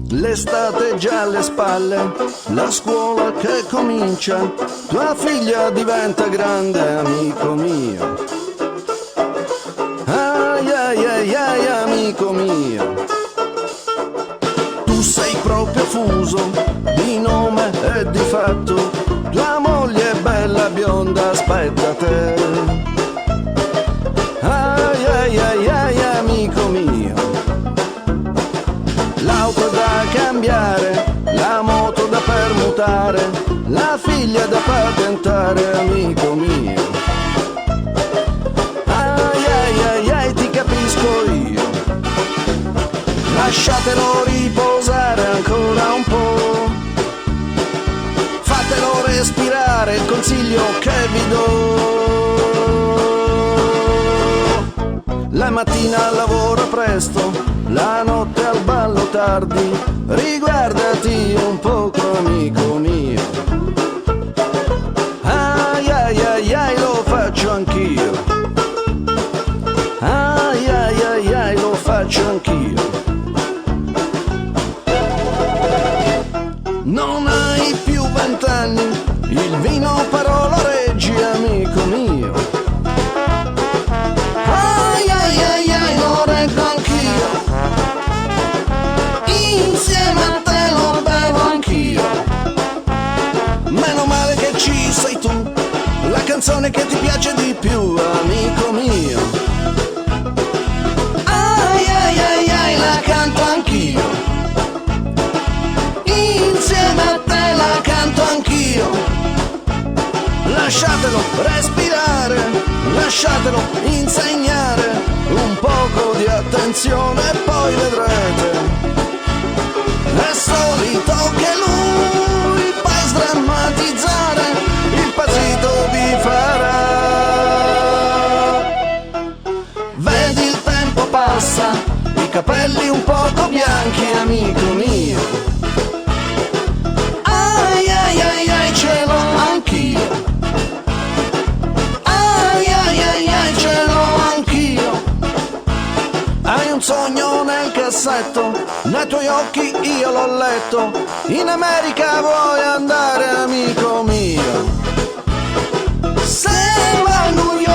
L'estate già alle spalle, la scuola che comincia, tua figlia diventa grande, amico mio. Ai ai ai ai, amico mio. Tu sei proprio fuso, di nome e di fatto, tua moglie è bella bionda, aspetta te. Ai ai ai ai, amico mio. L'auto da cambiare, la moto da permutare, la figlia da patentare, amico mio. Ai ai ai ai, ti capisco io. Lasciatelo riposare ancora un po', fatelo respirare, il consiglio che vi do. La mattina lavora presto, la notte al ballo tardi, riguardati un poco, amico mio. Ai ai ai ai, lo faccio anch'io. Ai ai ai ai, lo faccio anch'io. Non hai più 20 anni, il vino però lo reggi, amico mio. Ai ai ai ai, lo reggo anch'io. Insieme a te lo bevo anch'io. Meno male che ci sei tu, la canzone che ti piace di più, amico mio. Ai ai ai ai, la canto anch'io. Insieme a te la canto anch'io. Lasciatelo respirare, lasciatelo insegnare, un poco di attenzione e poi vedrete. È solito che lui per sdrammatizzare il pasito vi farà. Vedi il tempo passa, i capelli un poco bianchi, amico mio. Ai ai ai ai, ce l'ho anch'io. Ai ai ai ai, ce l'ho anch'io. Hai un sogno nel cassetto, nei tuoi occhi io l'ho letto. In America vuoi andare, amico mio? Se vai a New York